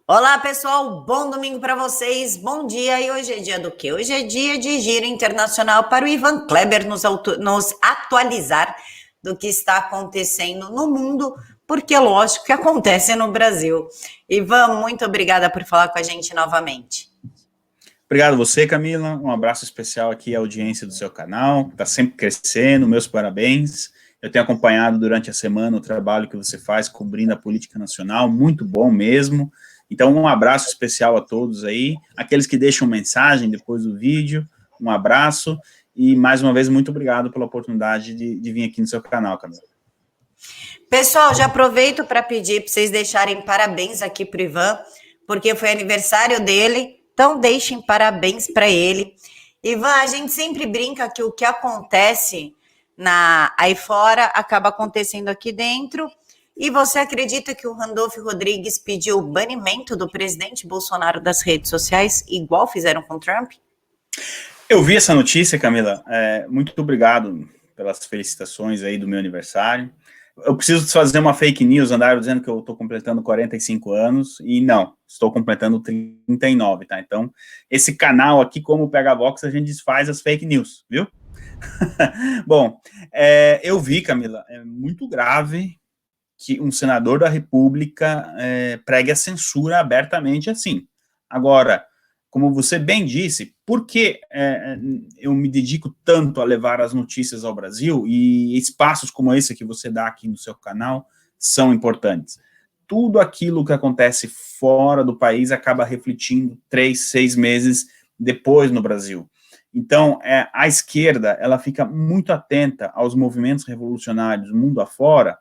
Olá, pessoal, bom domingo para vocês, bom dia. E hoje é dia do quê? Hoje é dia de giro internacional para o Ivan Kleber nos atualizar do que está acontecendo no mundo, porque lógico que acontece no Brasil. Ivan, muito obrigada por falar com a gente novamente. Obrigado a você, Camila. Um abraço especial aqui à audiência do seu canal, que está sempre crescendo. Meus parabéns. Eu tenho acompanhado durante a semana o trabalho que você faz cobrindo a política nacional, muito bom mesmo. Então, um abraço especial a todos aí. Aqueles que deixam mensagem depois do vídeo, um abraço. E, mais uma vez, muito obrigado pela oportunidade de vir aqui no seu canal, Camila. Pessoal, já aproveito para pedir para vocês deixarem parabéns aqui para o Ivan, porque foi aniversário dele, então deixem parabéns para ele. Ivan, a gente sempre brinca que o que acontece aí fora acaba acontecendo aqui dentro. E você acredita que o Randolph Rodrigues pediu o banimento do presidente Bolsonaro das redes sociais, igual fizeram com Trump? Eu vi essa notícia, Camila. Muito obrigado pelas felicitações aí do meu aniversário. Eu preciso fazer uma fake news, andaram dizendo que eu estou completando 45 anos, e não, estou completando 39, tá? Então, esse canal aqui, como o Pega Vox, a gente desfaz as fake news, viu? Bom, eu vi, Camila, é muito grave que um senador da República pregue a censura abertamente assim. Agora, como você bem disse, por que eu me dedico tanto a levar as notícias ao Brasil, e espaços como esse que você dá aqui no seu canal são importantes? Tudo aquilo que acontece fora do país acaba refletindo 3, 6 meses depois no Brasil. Então, a esquerda, ela fica muito atenta aos movimentos revolucionários mundo afora,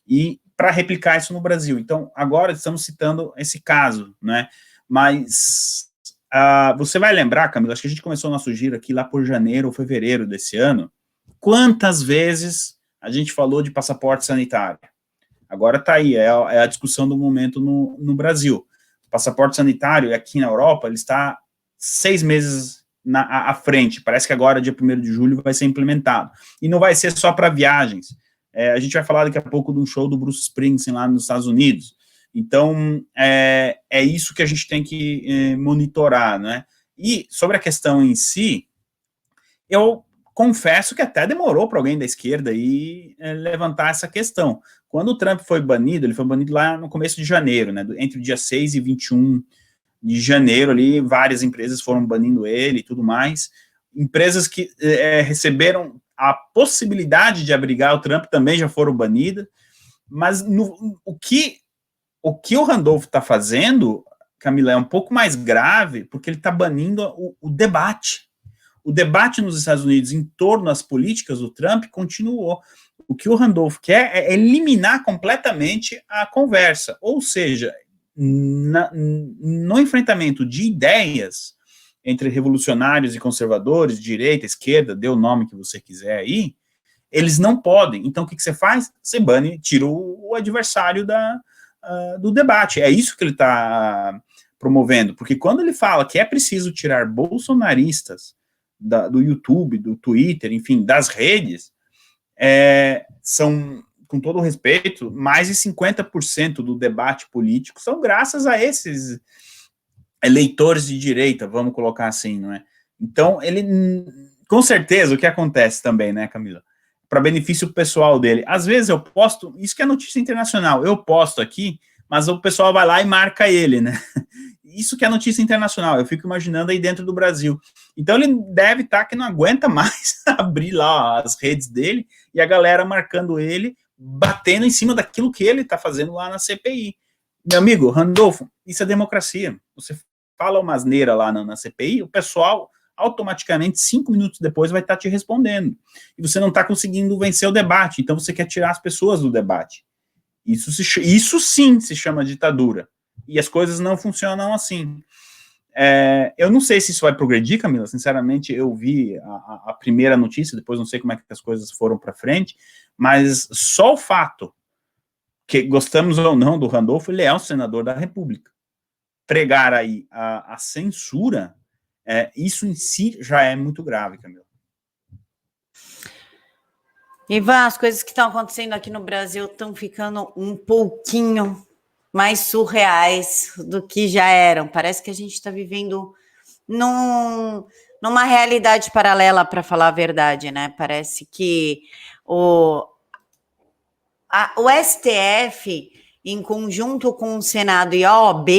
e para replicar isso no Brasil. Então, agora estamos citando esse caso, né? Mas você vai lembrar, Camila, acho que a gente começou o nosso giro aqui lá por janeiro ou fevereiro desse ano. Quantas vezes a gente falou de passaporte sanitário? Agora está aí, é a discussão do momento no Brasil. O passaporte sanitário aqui na Europa, ele está 6 meses à frente. Parece que agora, dia 1º de julho, vai ser implementado. E não vai ser só para viagens. A gente vai falar daqui a pouco de um show do Bruce Springsteen lá nos Estados Unidos. Então, é isso que a gente tem que monitorar, né? E sobre a questão em si, eu confesso que até demorou para alguém da esquerda aí levantar essa questão. Quando o Trump foi banido, ele foi banido lá no começo de janeiro, né? Entre o dia 6 e 21 de janeiro ali, várias empresas foram banindo ele e tudo mais. Empresas que receberam a possibilidade de abrigar o Trump também já foram banidas, mas o que o Randolph está fazendo, Camila, é um pouco mais grave, porque ele está banindo o debate. O debate nos Estados Unidos em torno das políticas do Trump continuou. O que o Randolph quer é eliminar completamente a conversa, ou seja, no enfrentamento de ideias entre revolucionários e conservadores, direita, esquerda, dê o nome que você quiser aí, eles não podem. Então, o que você faz? Você bane, tira o adversário do debate. É isso que ele está promovendo, porque quando ele fala que é preciso tirar bolsonaristas do YouTube, do Twitter, enfim, das redes, são, com todo o respeito, mais de 50% do debate político são graças a esses eleitores de direita, vamos colocar assim, não é? Então, ele, com certeza, o que acontece também, né, Camila? Para benefício pessoal dele. Às vezes eu posto, isso que é notícia internacional, eu posto aqui, mas o pessoal vai lá e marca ele, né? Isso que é notícia internacional, eu fico imaginando aí dentro do Brasil. Então ele deve estar que não aguenta mais abrir lá as redes dele e a galera marcando ele, batendo em cima daquilo que ele está fazendo lá na CPI. Meu amigo, Randolfo, isso é democracia. Você fala uma asneira lá na CPI, o pessoal automaticamente 5 minutos depois vai estar te respondendo. E você não está conseguindo vencer o debate, então você quer tirar as pessoas do debate. Isso sim se chama ditadura. E as coisas não funcionam assim. Eu não sei se isso vai progredir, Camila, sinceramente eu vi a primeira notícia, depois não sei como é que as coisas foram para frente, mas só o fato que gostamos ou não do Randolph, ele é um senador da República. Pregar aí a censura, isso em si já é muito grave, Camila. Ivan, as coisas que estão acontecendo aqui no Brasil estão ficando um pouquinho mais surreais do que já eram. Parece que a gente está vivendo numa realidade paralela, para falar a verdade, né? Parece que o, o STF, em conjunto com o Senado e a OAB,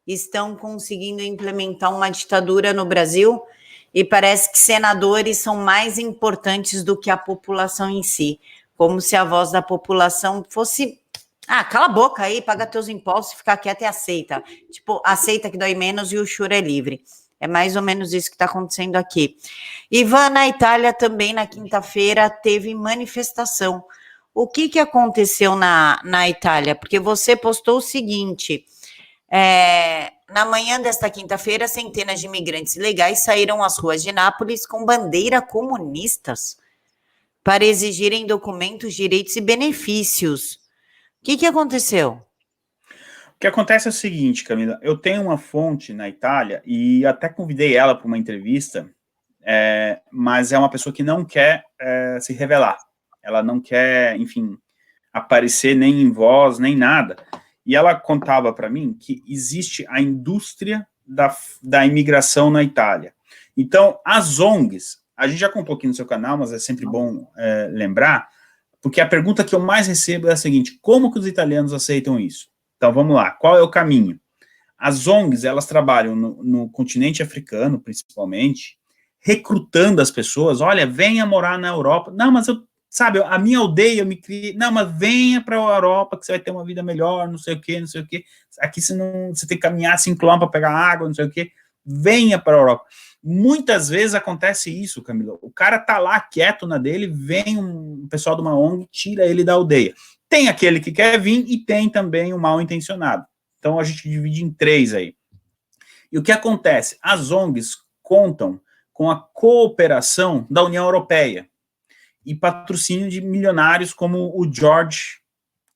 estão conseguindo implementar uma ditadura no Brasil e parece que senadores são mais importantes do que a população em si, como se a voz da população fosse cala a boca aí, paga teus impostos, fica quieta e aceita. Tipo, aceita que dói menos e o choro é livre. É mais ou menos isso que está acontecendo aqui. Ivan, na Itália também, na quinta-feira, teve manifestação. O que aconteceu na Itália? Porque você postou o seguinte, na manhã desta quinta-feira, centenas de imigrantes ilegais saíram às ruas de Nápoles com bandeira comunistas para exigirem documentos, direitos e benefícios. O que aconteceu? O que acontece é o seguinte, Camila, eu tenho uma fonte na Itália e até convidei ela para uma entrevista, mas é uma pessoa que não quer se revelar. Ela não quer, enfim, aparecer nem em voz, nem nada. E ela contava para mim que existe a indústria da imigração na Itália. Então, as ONGs, a gente já contou aqui no seu canal, mas é sempre bom lembrar, porque a pergunta que eu mais recebo é a seguinte: como que os italianos aceitam isso? Então, vamos lá, qual é o caminho? As ONGs, elas trabalham no continente africano, principalmente, recrutando as pessoas. Olha, venha morar na Europa. Não, mas sabe, a minha aldeia, eu me criei. Não, mas venha para a Europa que você vai ter uma vida melhor, não sei o quê, não sei o quê. Aqui você tem que caminhar 5 quilômetros para pegar água, não sei o quê. Venha para a Europa. Muitas vezes acontece isso, Camila. O cara tá lá quieto na dele, vem um pessoal de uma ONG, tira ele da aldeia. Tem aquele que quer vir e tem também o mal intencionado. Então a gente divide em 3 aí. E o que acontece? As ONGs contam com a cooperação da União Europeia e patrocínio de milionários como o George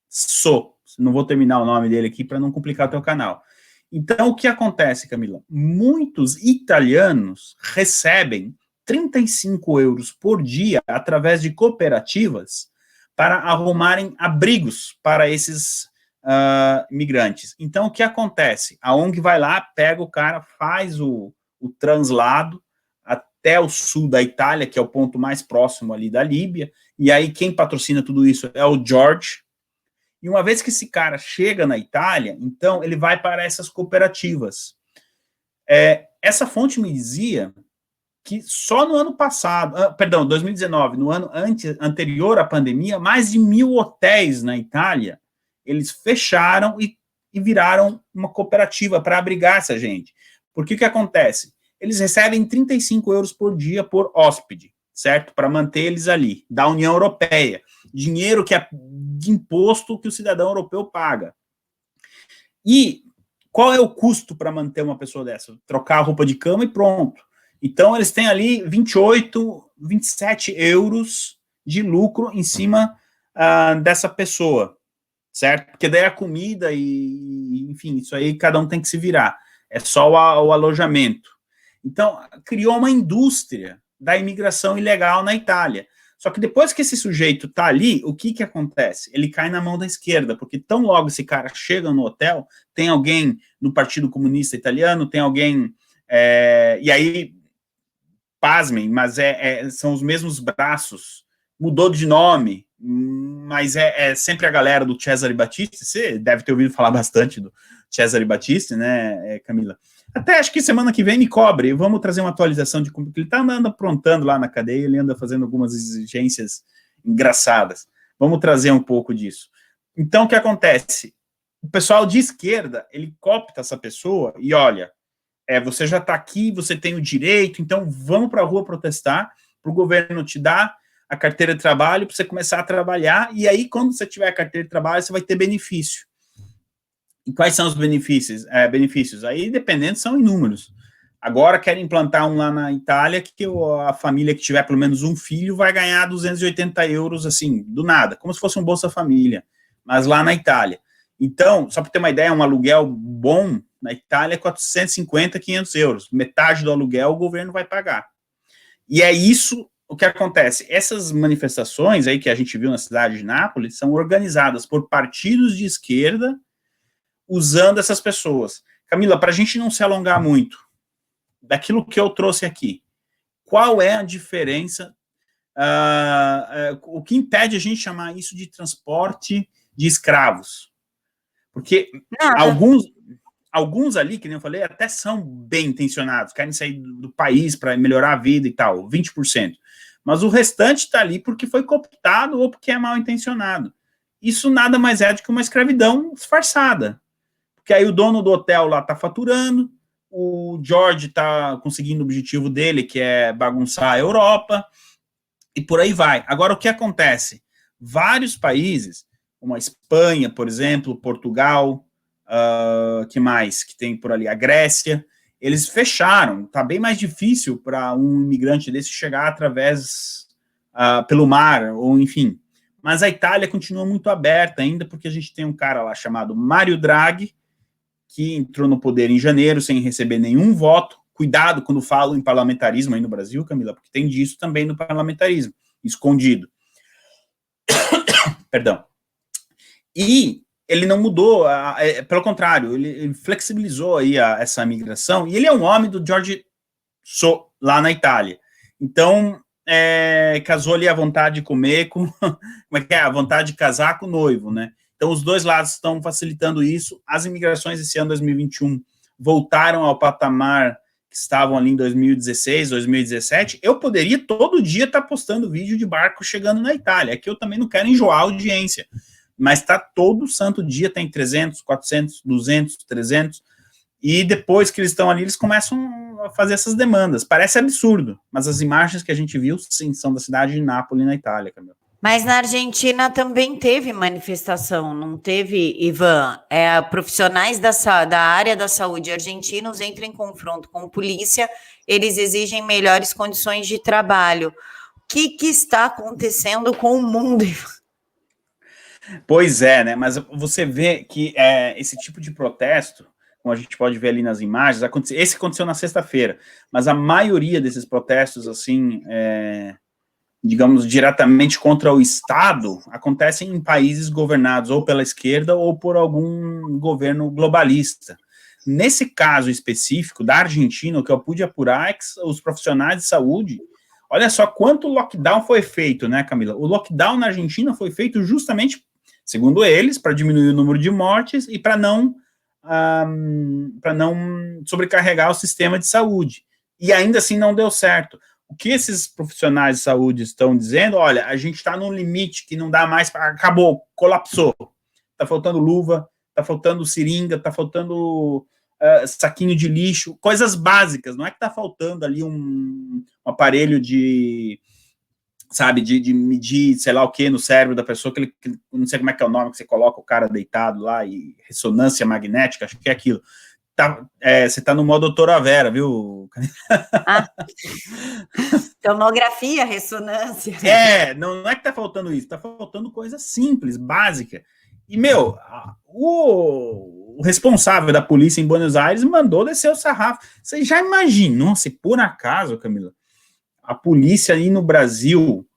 Soros. Não vou terminar o nome dele aqui para não complicar o teu canal. Então, o que acontece, Camila? Muitos italianos recebem 35 euros por dia através de cooperativas para arrumarem abrigos para esses imigrantes. Então, o que acontece? A ONG vai lá, pega o cara, faz o translado até o sul da Itália, que é o ponto mais próximo ali da Líbia, e aí quem patrocina tudo isso é o George. E uma vez que esse cara chega na Itália, então ele vai para essas cooperativas. Essa fonte me dizia que só no ano passado, 2019, no ano anterior à pandemia, mais de 1.000 hotéis na Itália, eles fecharam e viraram uma cooperativa para abrigar essa gente. Porque o que acontece? Eles recebem 35 euros por dia por hóspede, certo? Para manter eles ali, da União Europeia. Dinheiro que é de imposto que o cidadão europeu paga. E qual é o custo para manter uma pessoa dessa? Trocar a roupa de cama e pronto. Então, eles têm ali 28, 27 euros de lucro em cima dessa pessoa, certo? Porque daí a comida e, enfim, isso aí cada um tem que se virar. É só o alojamento. Então, criou uma indústria da imigração ilegal na Itália. Só que depois que esse sujeito está ali, o que acontece? Ele cai na mão da esquerda, porque tão logo esse cara chega no hotel, tem alguém no Partido Comunista Italiano, tem alguém... e aí, pasmem, mas são os mesmos braços, mudou de nome, mas é sempre a galera do Cesare Battisti. Você deve ter ouvido falar bastante do Cesare Battisti, né, Camila? Até acho que semana que vem me cobre, vamos trazer uma atualização de como ele está andando aprontando lá na cadeia, ele anda fazendo algumas exigências engraçadas. Vamos trazer um pouco disso. Então, o que acontece? O pessoal de esquerda, ele copta essa pessoa e olha, você já está aqui, você tem o direito, então vamos para a rua protestar, para o governo te dar a carteira de trabalho, para você começar a trabalhar, e aí, quando você tiver a carteira de trabalho, você vai ter benefício. E quais são os benefícios? Aí, dependendo, são inúmeros. Agora, querem implantar um lá na Itália, que a família que tiver pelo menos um filho vai ganhar 280 euros, assim, do nada, como se fosse um Bolsa Família, mas lá na Itália. Então, só para ter uma ideia, um aluguel bom na Itália é 450, 500 euros. Metade do aluguel o governo vai pagar. E é isso o que acontece. Essas manifestações aí que a gente viu na cidade de Nápoles são organizadas por partidos de esquerda usando essas pessoas. Camila, para a gente não se alongar muito, daquilo que eu trouxe aqui, qual é a diferença, o que impede a gente chamar isso de transporte de escravos? Porque alguns ali, que nem eu falei, até são bem intencionados, querem sair do país para melhorar a vida e tal, 20%. Mas o restante está ali porque foi cooptado ou porque é mal intencionado. Isso nada mais é do que uma escravidão disfarçada. Porque aí o dono do hotel lá está faturando, o George está conseguindo o objetivo dele, que é bagunçar a Europa, e por aí vai. Agora, o que acontece? Vários países, como a Espanha, por exemplo, Portugal, que mais que tem por ali? A Grécia, eles fecharam. Está bem mais difícil para um imigrante desse chegar através pelo mar, ou enfim. Mas a Itália continua muito aberta ainda, porque a gente tem um cara lá chamado Mário Draghi, que entrou no poder em janeiro sem receber nenhum voto. Cuidado quando falo em parlamentarismo aí no Brasil, Camila, porque tem disso também no parlamentarismo, escondido. Perdão. E ele não mudou, pelo contrário, ele flexibilizou aí essa migração, e ele é um homem do George Soros, lá na Itália. Então, casou ali a vontade de comer com, como é que é, a vontade de casar com o noivo, né? Então, os dois lados estão facilitando isso. As imigrações esse ano, 2021, voltaram ao patamar que estavam ali em 2016, 2017. Eu poderia todo dia estar postando vídeo de barco chegando na Itália. É que eu também não quero enjoar a audiência. Mas está todo santo dia, tem 300, 400, 200, 300. E depois que eles estão ali, eles começam a fazer essas demandas. Parece absurdo, mas as imagens que a gente viu, sim, são da cidade de Nápoles, na Itália, Camila. Mas na Argentina também teve manifestação, não teve, Ivan? Profissionais da área da saúde argentinos entram em confronto com a polícia, eles exigem melhores condições de trabalho. O que está acontecendo com o mundo, Ivan? Pois é, né? Mas você vê que esse tipo de protesto, como a gente pode ver ali nas imagens, esse aconteceu na sexta-feira, mas a maioria desses protestos, assim, digamos, diretamente contra o Estado, acontecem em países governados ou pela esquerda ou por algum governo globalista. Nesse caso específico da Argentina, o que eu pude apurar é que os profissionais de saúde, olha só quanto lockdown foi feito, né, Camila? O lockdown na Argentina foi feito justamente, segundo eles, para diminuir o número de mortes e para não sobrecarregar o sistema de saúde. E ainda assim não deu certo. O que esses profissionais de saúde estão dizendo? Olha, a gente está num limite que não dá mais, acabou, colapsou. Está faltando luva, está faltando seringa, está faltando saquinho de lixo, coisas básicas. Não é que está faltando ali um aparelho de medir, sei lá o que, no cérebro da pessoa, que não sei como é que é o nome, que você coloca o cara deitado lá, e ressonância magnética, acho que é aquilo. Você está no modo doutora Vera, viu? Tomografia, ressonância. Não é que está faltando isso, está faltando coisa simples, básica. E, meu, o responsável da polícia em Buenos Aires mandou descer o sarrafo. Você já imaginou se por acaso, Camila, a polícia aí no Brasil,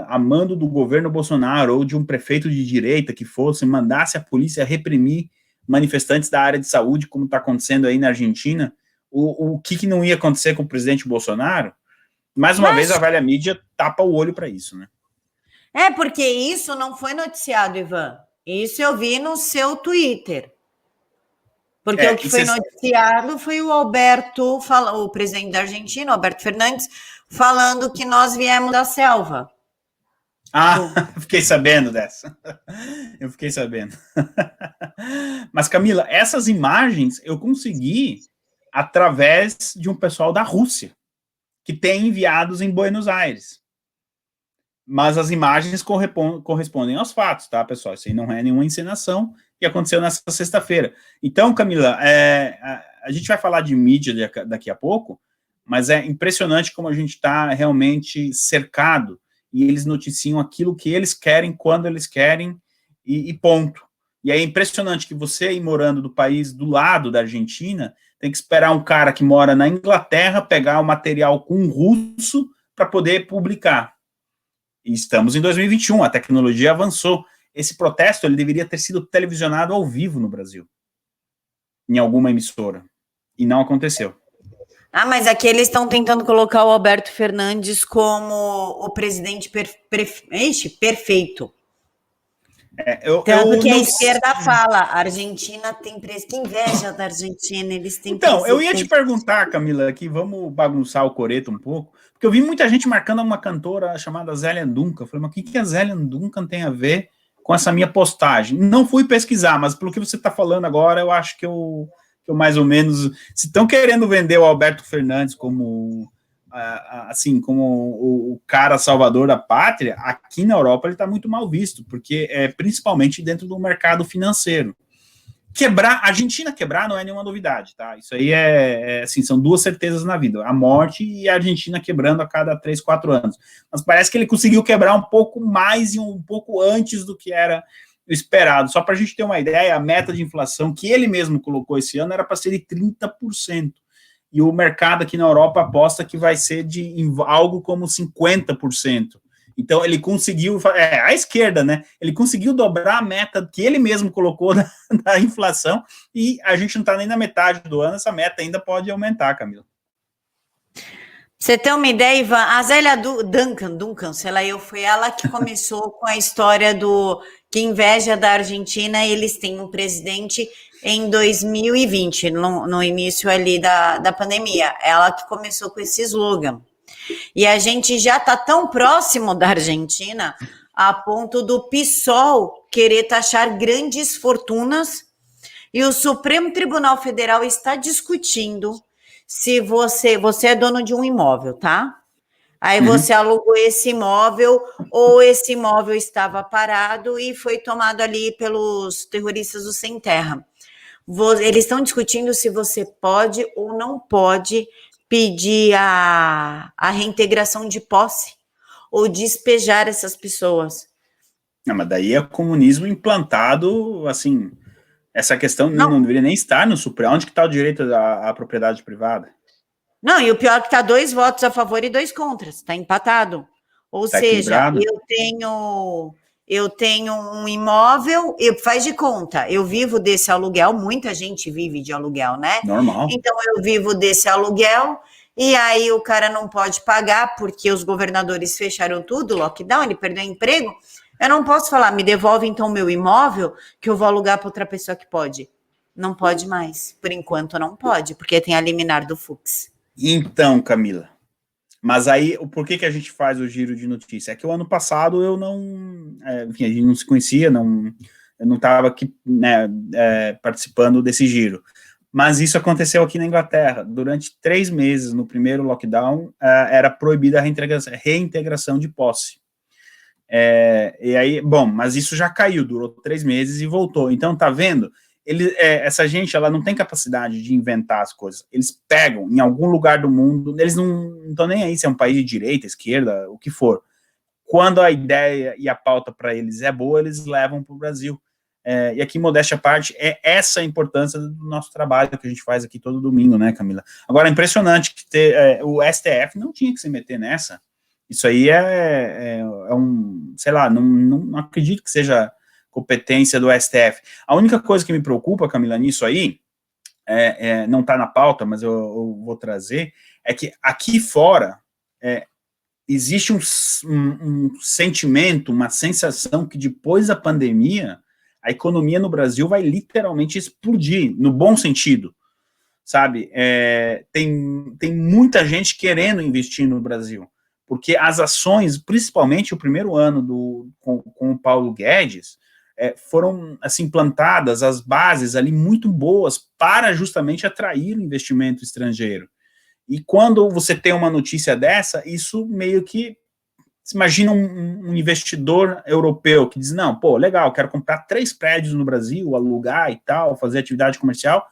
a mando do governo Bolsonaro ou de um prefeito de direita que fosse, mandasse a polícia reprimir manifestantes da área de saúde, como está acontecendo aí na Argentina, o que não ia acontecer com o presidente Bolsonaro? Mais uma vez, a velha mídia tapa o olho para isso, né? Porque isso não foi noticiado, Ivan. Isso eu vi no seu Twitter. Porque o que foi noticiado foi o o presidente da Argentina, Alberto Fernandes, falando que nós viemos da selva. Fiquei sabendo dessa. Eu fiquei sabendo. Mas, Camila, essas imagens eu consegui através de um pessoal da Rússia, que tem enviados em Buenos Aires. Mas as imagens correspondem aos fatos, tá, pessoal? Isso aí não é nenhuma encenação que aconteceu nessa sexta-feira. Então, Camila, a gente vai falar de mídia daqui a pouco, mas é impressionante como a gente está realmente cercado e eles noticiam aquilo que eles querem, quando eles querem, e ponto. E é impressionante que você, aí morando do país do lado da Argentina, tem que esperar um cara que mora na Inglaterra pegar o material com um russo para poder publicar. E estamos em 2021, a tecnologia avançou. esse protesto ele deveria ter sido televisionado ao vivo no Brasil, em alguma emissora, e não aconteceu. Ah, mas aqui eles estão tentando colocar o Alberto Fernandes como o presidente perfeito. Tanto que a esquerda fala, a Argentina tem que inveja da Argentina, eles têm Então, eu ia te perguntar, Camila, aqui, vamos bagunçar o coreto um pouco, porque eu vi muita gente marcando uma cantora chamada Zélia Duncan. Eu falei, mas o que a Zélia Duncan tem a ver com essa minha postagem? Não fui pesquisar, mas pelo que você está falando agora, eu acho que eu mais ou menos, se estão querendo vender o Alberto Fernandes como assim, como o cara salvador da pátria, aqui na Europa ele está muito mal visto, porque principalmente dentro do mercado financeiro. A Argentina quebrar não é nenhuma novidade, tá? Isso aí assim, são duas certezas na vida, a morte e a Argentina quebrando a cada 3, 4 anos. Mas parece que ele conseguiu quebrar um pouco mais e um pouco antes do que era esperado. Só para a gente ter uma ideia, a meta de inflação que ele mesmo colocou esse ano era para ser de 30%. E o mercado aqui na Europa aposta que vai ser de algo como 50%. Então, ele conseguiu, a esquerda, né? Ele conseguiu dobrar a meta que ele mesmo colocou da inflação, e a gente não está nem na metade do ano, essa meta ainda pode aumentar, Camila. Você tem uma ideia, Ivan? A Zélia Duncan, sei lá, foi ela que começou com a história do que inveja da Argentina, eles têm um presidente em 2020, no início ali da pandemia. Ela que começou com esse slogan. E a gente já está tão próximo da Argentina a ponto do PSOL querer taxar grandes fortunas, e o Supremo Tribunal Federal está discutindo se você é dono de um imóvel, tá? Aí você alugou esse imóvel, ou esse imóvel estava parado e foi tomado ali pelos terroristas do Sem Terra. Eles estão discutindo se você pode ou não pode pedir a reintegração de posse ou despejar essas pessoas. Não, mas daí é comunismo implantado, assim, essa questão não deveria nem estar no Supremo. Onde que está o direito à propriedade privada? Não, e o pior é que está 2 votos a favor e 2 contra, está empatado. Ou seja, eu tenho um imóvel, faz de conta, eu vivo desse aluguel, muita gente vive de aluguel, né? Normal. Então, eu vivo desse aluguel, e aí o cara não pode pagar, porque os governadores fecharam tudo, lockdown, ele perdeu o emprego. Eu não posso falar, me devolve então meu imóvel, que eu vou alugar para outra pessoa que pode. Não pode mais, por enquanto não pode, porque tem a liminar do Fux. Então, Camila, mas aí, por que a gente faz o giro de notícia? É que o ano passado eu não, enfim, a gente não se conhecia, eu não estava aqui, né, participando desse giro. Mas isso aconteceu aqui na Inglaterra. Durante 3 meses, no primeiro lockdown, era proibida a reintegração de posse. E aí, bom, mas isso já caiu, durou 3 meses e voltou. Então, tá vendo? Essa gente, ela não tem capacidade de inventar as coisas. Eles pegam em algum lugar do mundo, eles não estão nem aí se é um país de direita, esquerda, o que for. Quando a ideia e a pauta para eles é boa, eles levam para o Brasil. E aqui, modéstia à parte, é essa a importância do nosso trabalho que a gente faz aqui todo domingo, né, Camila? Agora, é impressionante que o STF não tinha que se meter nessa. Isso aí é sei lá, não acredito que seja competência do STF. A única coisa que me preocupa, Camila, nisso aí, não está na pauta, mas eu vou trazer, é que aqui fora existe um sentimento, uma sensação que depois da pandemia, a economia no Brasil vai literalmente explodir, no bom sentido, sabe? Tem muita gente querendo investir no Brasil, porque as ações, principalmente o primeiro ano com o Paulo Guedes, foram, assim, plantadas as bases ali muito boas para justamente atrair o investimento estrangeiro. E quando você tem uma notícia dessa, isso meio que, você imagina um investidor europeu que diz, não, pô, legal, quero comprar 3 prédios no Brasil, alugar e tal, fazer atividade comercial,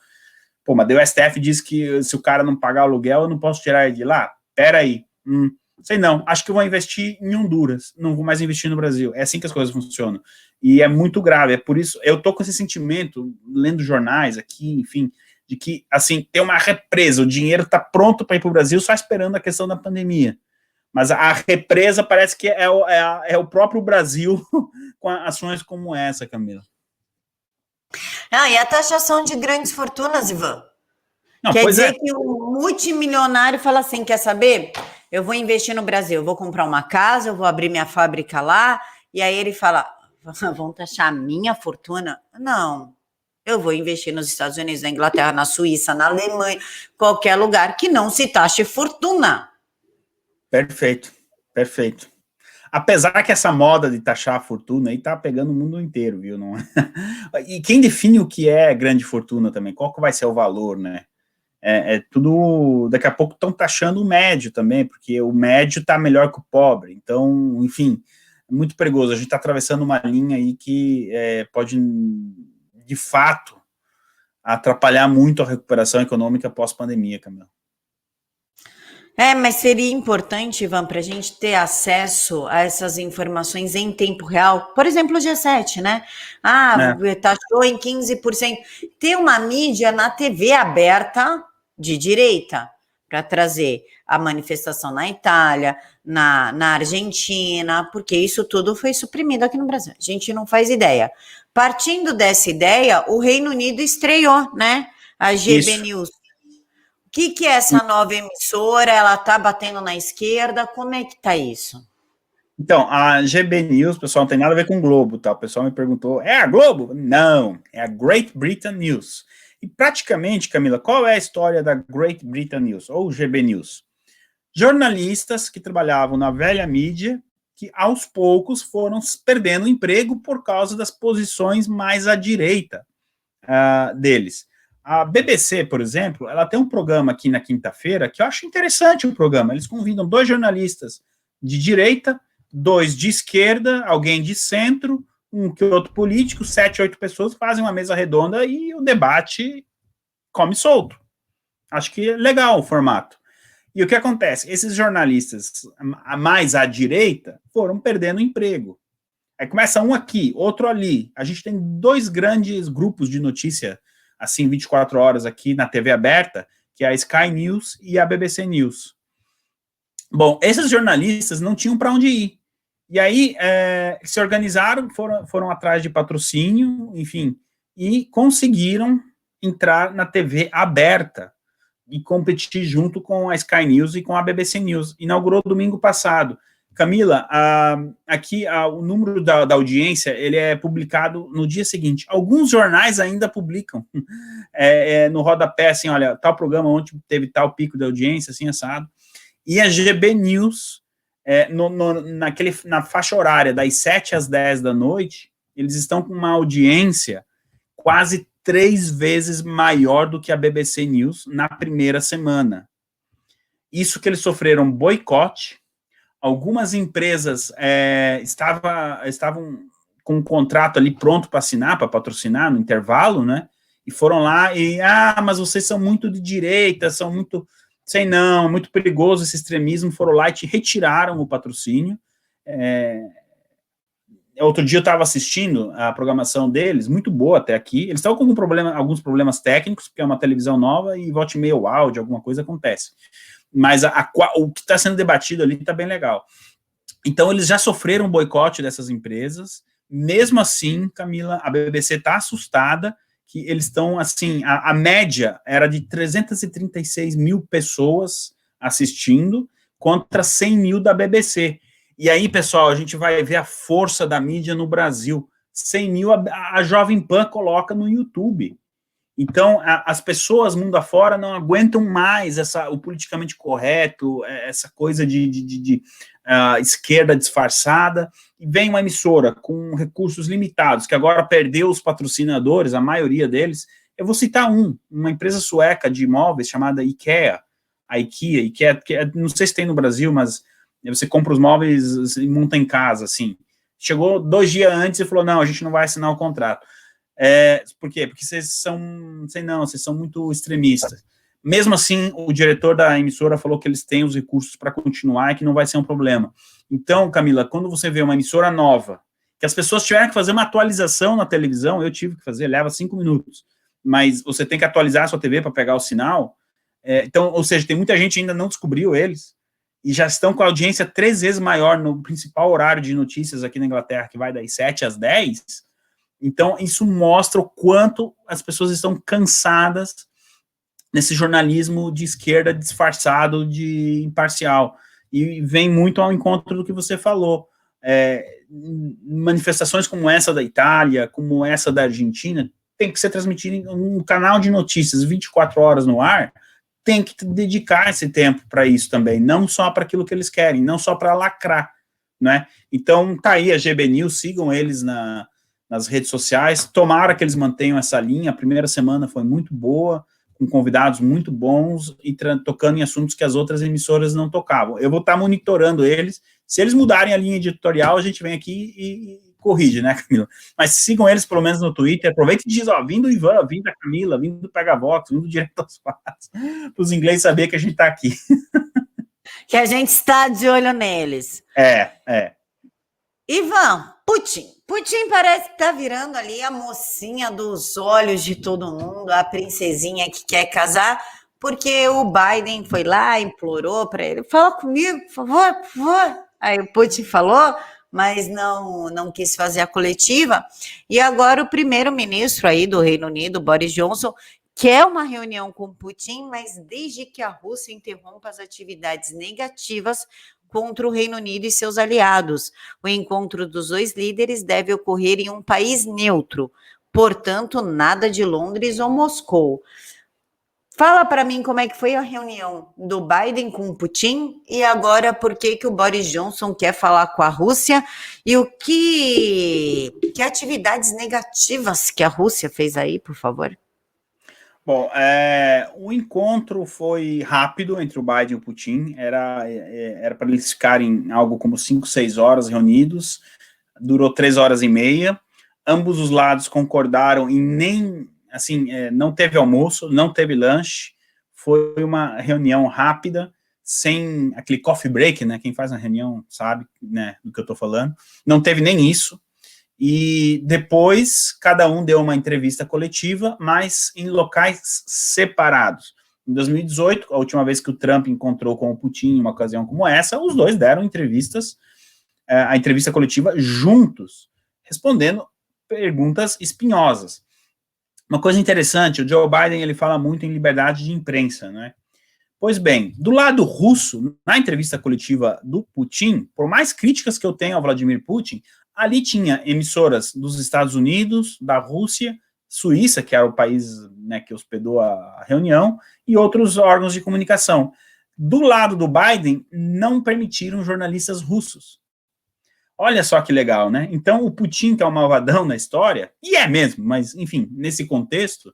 pô, mas o STF diz que se o cara não pagar o aluguel, eu não posso tirar ele de lá? Peraí, sei não, acho que eu vou investir em Honduras, não vou mais investir no Brasil. É assim que as coisas funcionam. E é muito grave, é por isso, eu tô com esse sentimento, lendo jornais aqui, enfim, de que, assim, tem uma represa, o dinheiro tá pronto para ir para o Brasil, só esperando a questão da pandemia. Mas a represa parece que é o próprio Brasil com ações como essa, Camila. E a taxação de grandes fortunas, Ivan? Não, Quer pois dizer que o multimilionário fala assim, quer saber? Eu vou investir no Brasil, eu vou comprar uma casa, eu vou abrir minha fábrica lá, e aí ele fala, vão taxar a minha fortuna? Não, eu vou investir nos Estados Unidos, na Inglaterra, na Suíça, na Alemanha, qualquer lugar que não se taxe fortuna. Perfeito, perfeito. Apesar que essa moda de taxar a fortuna aí tá pegando o mundo inteiro, viu? Não é? E quem define o que é grande fortuna também? Qual que vai ser o valor, né? Tudo... Daqui a pouco estão taxando o médio também, porque o médio tá melhor que o pobre. Então, enfim, é muito perigoso. A gente está atravessando uma linha aí que pode, de fato, atrapalhar muito a recuperação econômica pós-pandemia, Camila. Mas seria importante, Ivan, para a gente ter acesso a essas informações em tempo real. Por exemplo, o G7, né? Taxou em 15%. Ter uma mídia na TV aberta de direita para trazer a manifestação na Itália, na Argentina, porque isso tudo foi suprimido aqui no Brasil. A gente não faz ideia. Partindo dessa ideia, o Reino Unido estreou, né? A GB News. O que é essa nova emissora? Ela está batendo na esquerda? Como é que está isso? Então, a GB News, pessoal, não tem nada a ver com o Globo, tá? O pessoal me perguntou, é a Globo? Não, é a Great Britain News. E praticamente, Camila, qual é a história da Great Britain News, ou GB News? Jornalistas que trabalhavam na velha mídia, que aos poucos foram perdendo emprego por causa das posições mais à direita deles. A BBC, por exemplo, ela tem um programa aqui na quinta-feira que eu acho interessante o programa. Eles convidam 2 jornalistas de direita, 2 de esquerda, alguém de centro, um que outro político, 7, 8 pessoas fazem uma mesa redonda e o debate come solto. Acho que é legal o formato. E o que acontece? Esses jornalistas mais à direita foram perdendo emprego. Aí começa um aqui, outro ali. A gente tem 2 grandes grupos de notícia assim, 24 horas aqui na TV aberta, que é a Sky News e a BBC News. Bom, esses jornalistas não tinham para onde ir. E aí se organizaram, foram atrás de patrocínio, enfim, e conseguiram entrar na TV aberta e competir junto com a Sky News e com a BBC News. Inaugurou domingo passado. Camila, aqui o número da audiência, ele é publicado no dia seguinte. Alguns jornais ainda publicam no rodapé, assim, olha, tal programa ontem teve tal pico de audiência, assim, assado. E a GB News, na faixa horária das 7 às 10 da noite, eles estão com uma audiência quase 3 vezes maior do que a BBC News na primeira semana. Isso que eles sofreram boicote. Algumas empresas estavam com um contrato ali pronto para assinar, para patrocinar no intervalo, né? E foram lá e, mas vocês são muito de direita, são muito, sei não, muito perigoso esse extremismo, foram lá e retiraram o patrocínio. Outro dia eu estava assistindo a programação deles, muito boa até aqui, eles estavam com alguns problemas técnicos, porque é uma televisão nova e volta e meia o áudio, alguma coisa acontece. Mas o que está sendo debatido ali está bem legal. Então, eles já sofreram boicote dessas empresas. Mesmo assim, Camila, a BBC está assustada que eles estão, assim, a média era de 336 mil pessoas assistindo contra 100 mil da BBC. E aí, pessoal, a gente vai ver a força da mídia no Brasil. 100 mil a Jovem Pan coloca no YouTube. Então, as pessoas, mundo afora, não aguentam mais o politicamente correto, essa coisa de esquerda disfarçada, e vem uma emissora com recursos limitados, que agora perdeu os patrocinadores, a maioria deles. Eu vou citar uma empresa sueca de imóveis chamada IKEA, que não sei se tem no Brasil, mas você compra os móveis e monta em casa, assim. Chegou 2 dias antes e falou, não, a gente não vai assinar o contrato. Por quê? Porque vocês são muito extremistas. Mesmo assim, o diretor da emissora falou que eles têm os recursos para continuar e que não vai ser um problema. Então, Camila, quando você vê uma emissora nova, que as pessoas tiveram que fazer uma atualização na televisão, eu tive que fazer, leva 5 minutos, mas você tem que atualizar a sua TV para pegar o sinal, então, ou seja, tem muita gente que ainda não descobriu eles, e já estão com a audiência 3 vezes maior no principal horário de notícias aqui na Inglaterra, que vai das 7 às 10. Então, isso mostra o quanto as pessoas estão cansadas nesse jornalismo de esquerda disfarçado de imparcial. E vem muito ao encontro do que você falou. Manifestações como essa da Itália, como essa da Argentina, tem que ser transmitida em um canal de notícias 24 horas no ar, tem que dedicar esse tempo para isso também, não só para aquilo que eles querem, não só para lacrar, né? Então, tá aí a GB News, sigam eles nas redes sociais, tomara que eles mantenham essa linha. A primeira semana foi muito boa, com convidados muito bons e tocando em assuntos que as outras emissoras não tocavam. Eu vou estar monitorando eles. Se eles mudarem a linha editorial, a gente vem aqui e corrige, né, Camila? Mas sigam eles, pelo menos no Twitter. Aproveita e diz, ó, vindo do Ivan, vindo da Camila, vindo do Pegavox, vindo do Direto aos Fatos, para os ingleses saberem que a gente está aqui. Que a gente está de olho neles. Ivan, Putin parece que tá virando ali a mocinha dos olhos de todo mundo, a princesinha que quer casar, porque o Biden foi lá, implorou para ele, fala comigo, por favor, por favor. Aí o Putin falou, mas não quis fazer a coletiva. E agora o primeiro-ministro aí do Reino Unido, Boris Johnson, quer uma reunião com Putin, mas desde que a Rússia interrompa as atividades negativas contra o Reino Unido e seus aliados. O encontro dos dois líderes deve ocorrer em um país neutro, portanto, nada de Londres ou Moscou. Fala para mim como é que foi a reunião do Biden com o Putin e agora por que o Boris Johnson quer falar com a Rússia e que atividades negativas que a Rússia fez aí, por favor? Bom, o encontro foi rápido entre o Biden e o Putin, era para eles ficarem algo como 5, 6 horas reunidos, durou 3 horas e meia, ambos os lados concordaram em não teve almoço, não teve lanche, foi uma reunião rápida, sem aquele coffee break, né, quem faz uma reunião sabe, né, do que eu tô falando, não teve nem isso. E depois, cada um deu uma entrevista coletiva, mas em locais separados. Em 2018, a última vez que o Trump encontrou com o Putin em uma ocasião como essa, os dois deram entrevistas, a entrevista coletiva juntos, respondendo perguntas espinhosas. Uma coisa interessante, o Joe Biden ele fala muito em liberdade de imprensa, né? Pois bem, do lado russo, na entrevista coletiva do Putin, por mais críticas que eu tenho ao Vladimir Putin, ali tinha emissoras dos Estados Unidos, da Rússia, Suíça, que era o país, né, que hospedou a reunião, e outros órgãos de comunicação. Do lado do Biden, não permitiram jornalistas russos. Olha só que legal, né? Então, o Putin, que é o malvadão na história, e é mesmo, mas, enfim, nesse contexto,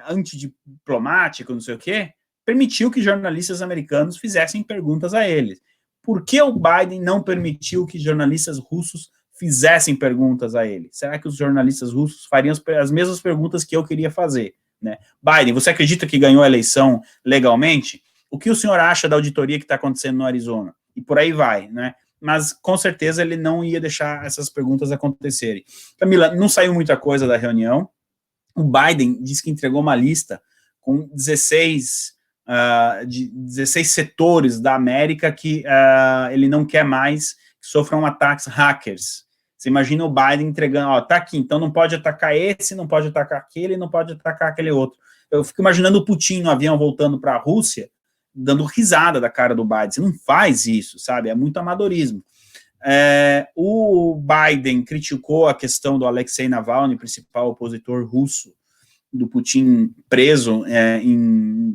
antidiplomático, não sei o quê, permitiu que jornalistas americanos fizessem perguntas a ele. Por que o Biden não permitiu que jornalistas russos fizessem perguntas a ele? Será que os jornalistas russos fariam as mesmas perguntas que eu queria fazer? Né? Biden, você acredita que ganhou a eleição legalmente? O que o senhor acha da auditoria que está acontecendo no Arizona? E por aí vai, né? Mas com certeza ele não ia deixar essas perguntas acontecerem. Camila, não saiu muita coisa da reunião. O Biden disse que entregou uma lista com 16 setores da América que ele não quer mais que sofram ataques hackers. Você imagina o Biden entregando, ó, tá aqui, então não pode atacar esse, não pode atacar aquele, não pode atacar aquele outro. Eu fico imaginando o Putin no avião voltando para a Rússia, dando risada da cara do Biden. Você não faz isso, sabe? É muito amadorismo. O Biden criticou a questão do Alexei Navalny, principal opositor russo, do Putin preso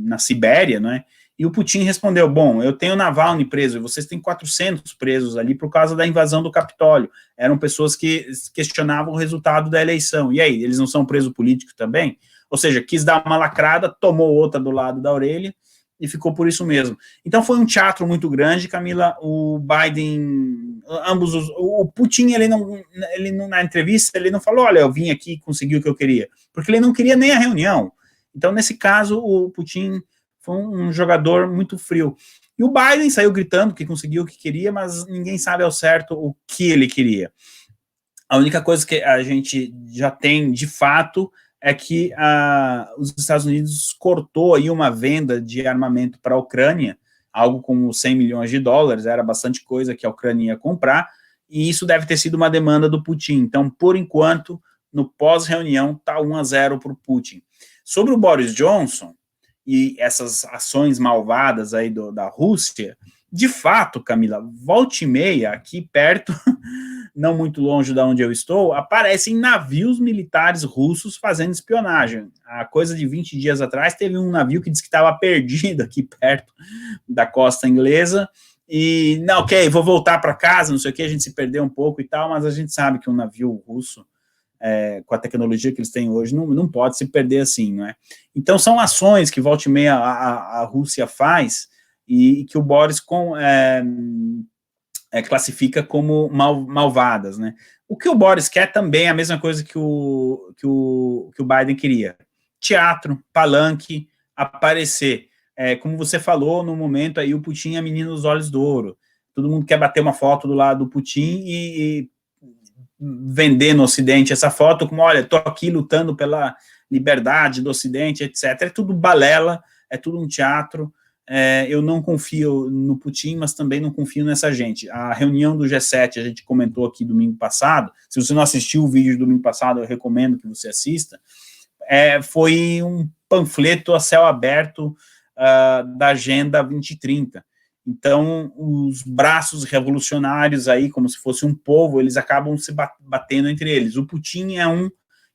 na Sibéria, né? E o Putin respondeu, bom, eu tenho Navalny preso, e vocês têm 400 presos ali por causa da invasão do Capitólio. Eram pessoas que questionavam o resultado da eleição. E aí, eles não são presos políticos também? Ou seja, quis dar uma lacrada, tomou outra do lado da orelha, e ficou por isso mesmo. Então foi um teatro muito grande, Camila. O Biden, o Putin, ele não, na entrevista, ele não falou, olha, eu vim aqui e consegui o que eu queria, porque ele não queria nem a reunião. Então, nesse caso, o Putin foi um jogador muito frio. E o Biden saiu gritando que conseguiu o que queria, mas ninguém sabe ao certo o que ele queria. A única coisa que a gente já tem, de fato, é que os Estados Unidos cortou aí uma venda de armamento para a Ucrânia, algo como 100 milhões de dólares, era bastante coisa que a Ucrânia ia comprar, e isso deve ter sido uma demanda do Putin. Então, por enquanto, no pós-reunião, está 1-0 para o Putin. Sobre o Boris Johnson e essas ações malvadas aí da Rússia, de fato, Camila, volta e meia, aqui perto, não muito longe de onde eu estou, aparecem navios militares russos fazendo espionagem. A coisa de 20 dias atrás, teve um navio que disse que estava perdido aqui perto da costa inglesa, e, não, ok, vou voltar para casa, não sei o que, a gente se perdeu um pouco e tal, mas a gente sabe que um navio russo, com a tecnologia que eles têm hoje, não pode se perder assim, não é? Então, são ações que volta e meia a Rússia faz, e que o Boris classifica como malvadas, né? O que o Boris quer também é a mesma coisa que o Biden queria. Teatro, palanque, aparecer. Como você falou, no momento aí o Putin é menino dos olhos do ouro. Todo mundo quer bater uma foto do lado do Putin e vender no Ocidente essa foto como, olha, tô aqui lutando pela liberdade do Ocidente, etc. É tudo balela, é tudo um teatro. Eu não confio no Putin, mas também não confio nessa gente. A reunião do G7, a gente comentou aqui domingo passado, se você não assistiu o vídeo do domingo passado, eu recomendo que você assista, foi um panfleto a céu aberto da Agenda 2030. Então, os braços revolucionários aí, como se fosse um povo, eles acabam se batendo entre eles. O Putin é um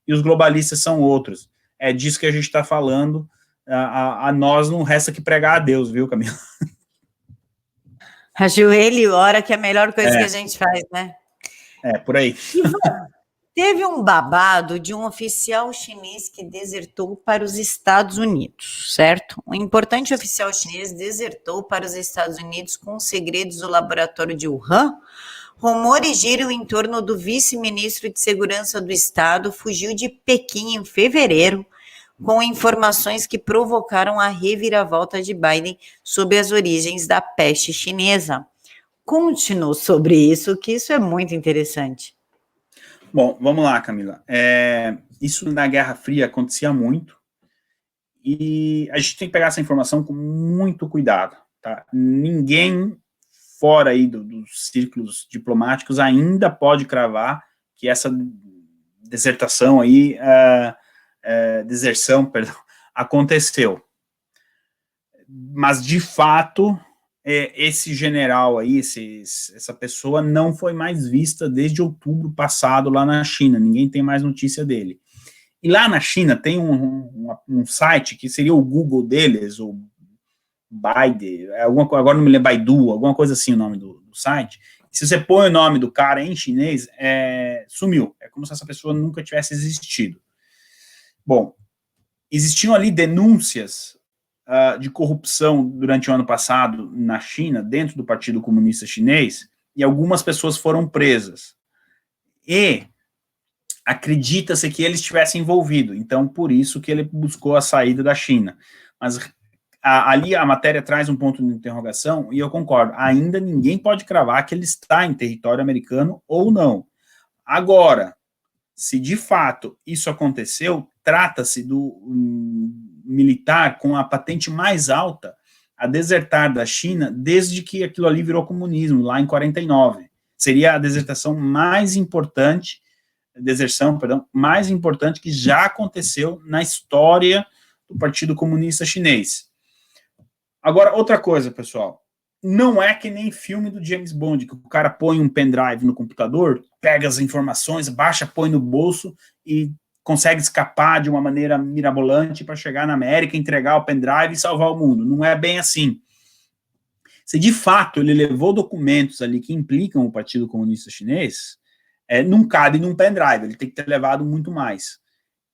e os globalistas são outros. É disso que a gente está falando. A nós não resta que pregar a Deus, viu, Camila? Ajoelhe e ora, que é a melhor coisa que a gente faz, né? Por aí. Ivan, teve um babado de um oficial chinês que desertou para os Estados Unidos, certo? Um importante oficial chinês desertou para os Estados Unidos com os segredos do laboratório de Wuhan. Rumores giram em torno do vice-ministro de Segurança do Estado, fugiu de Pequim em fevereiro, com informações que provocaram a reviravolta de Biden sobre as origens da peste chinesa. Conte-nos sobre isso, que isso é muito interessante. Bom, vamos lá, Camila. Isso na Guerra Fria acontecia muito, e a gente tem que pegar essa informação com muito cuidado, tá? Ninguém fora aí dos círculos diplomáticos ainda pode cravar que essa deserção aí, aconteceu. Mas, de fato, esse general aí, essa pessoa não foi mais vista desde outubro passado lá na China, ninguém tem mais notícia dele. E lá na China tem um site que seria o Google deles, ou Baidu, agora não me lembro, Baidu, alguma coisa assim o nome do site. Se você põe o nome do cara em chinês, sumiu. É como se essa pessoa nunca tivesse existido. Bom, existiam ali denúncias de corrupção durante o ano passado na China, dentro do Partido Comunista Chinês, e algumas pessoas foram presas. E acredita-se que ele estivesse envolvido, então por isso que ele buscou a saída da China. Mas ali a matéria traz um ponto de interrogação, e eu concordo, ainda ninguém pode cravar que ele está em território americano ou não. Agora, se de fato isso aconteceu, trata-se do militar com a patente mais alta a desertar da China desde que aquilo ali virou comunismo, lá em 49. Seria a desertação mais importante, mais importante que já aconteceu na história do Partido Comunista Chinês. Agora, outra coisa, pessoal, não é que nem filme do James Bond, que o cara põe um pendrive no computador, pega as informações, baixa, põe no bolso e consegue escapar de uma maneira mirabolante para chegar na América, entregar o pendrive e salvar o mundo. Não é bem assim. Se de fato ele levou documentos ali que implicam o Partido Comunista Chinês, não cabe num pendrive, ele tem que ter levado muito mais.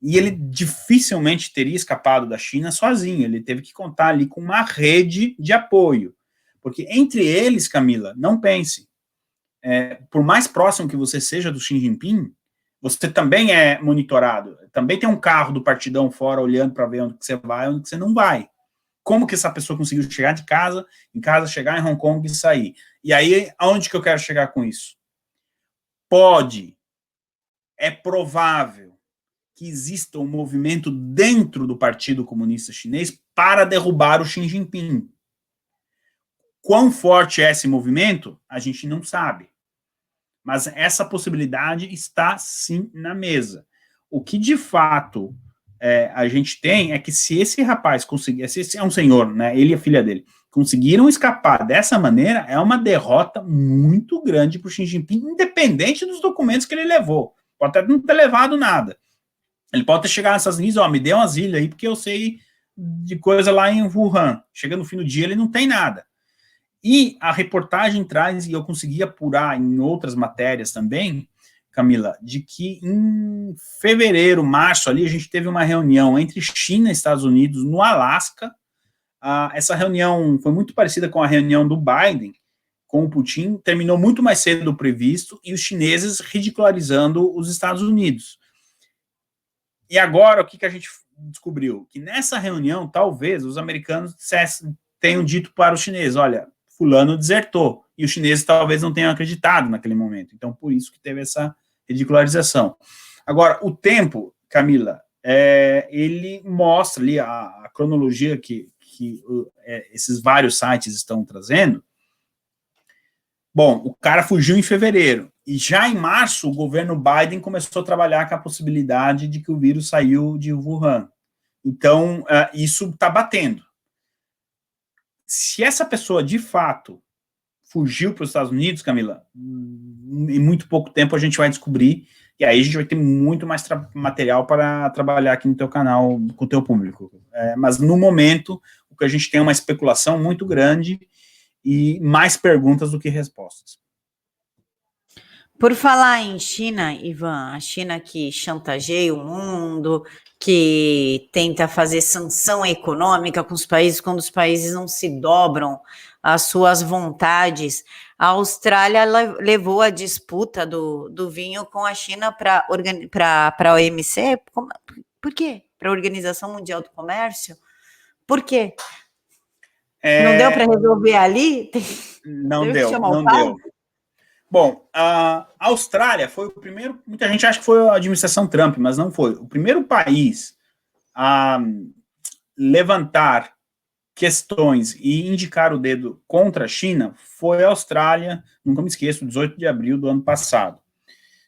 E ele dificilmente teria escapado da China sozinho, ele teve que contar ali com uma rede de apoio. Porque entre eles, Camila, não pense, por mais próximo que você seja do Xi Jinping, você também é monitorado, também tem um carro do partidão fora olhando para ver onde que você vai e onde que você não vai. Como que essa pessoa conseguiu chegar em casa, chegar em Hong Kong e sair? E aí, aonde que eu quero chegar com isso? É provável que exista um movimento dentro do Partido Comunista Chinês para derrubar o Xi Jinping. Quão forte é esse movimento, a gente não sabe. Mas essa possibilidade está, sim, na mesa. O que, de fato, a gente tem é que se esse rapaz conseguir, se esse é um senhor, né, ele e a filha dele, conseguiram escapar dessa maneira, é uma derrota muito grande para o Xi Jinping, independente dos documentos que ele levou. Pode até não ter levado nada. Ele pode ter chegado nessas Unidos, me dê um asilo aí, porque eu sei de coisa lá em Wuhan. Chega no fim do dia, ele não tem nada. E a reportagem traz, e eu consegui apurar em outras matérias também, Camila, de que em fevereiro, março, ali, a gente teve uma reunião entre China e Estados Unidos no Alasca. Essa reunião foi muito parecida com a reunião do Biden com o Putin, terminou muito mais cedo do previsto, e os chineses ridicularizando os Estados Unidos. E agora, o que a gente descobriu? Que nessa reunião, talvez, os americanos tenham dito para os chineses, olha, fulano desertou, e os chineses talvez não tenham acreditado naquele momento. Então, por isso que teve essa ridicularização. Agora, o tempo, Camila, ele mostra ali a cronologia que esses vários sites estão trazendo. Bom, o cara fugiu em fevereiro, e já em março o governo Biden começou a trabalhar com a possibilidade de que o vírus saiu de Wuhan. Então, isso está batendo. Se essa pessoa, de fato, fugiu para os Estados Unidos, Camila, em muito pouco tempo a gente vai descobrir, e aí a gente vai ter muito mais material para trabalhar aqui no teu canal, com o teu público. Mas, no momento, o que a gente tem é uma especulação muito grande e mais perguntas do que respostas. Por falar em China, Ivan, a China que chantageia o mundo, que tenta fazer sanção econômica com os países quando os países não se dobram às suas vontades. A Austrália levou a disputa do vinho com a China para a OMC. Por quê? Para a Organização Mundial do Comércio? Por quê? Não deu para resolver ali? Não deu. Bom, a Austrália foi o primeiro, muita gente acha que foi a administração Trump, mas não foi. O primeiro país a levantar questões e indicar o dedo contra a China foi a Austrália, nunca me esqueço, 18 de abril do ano passado.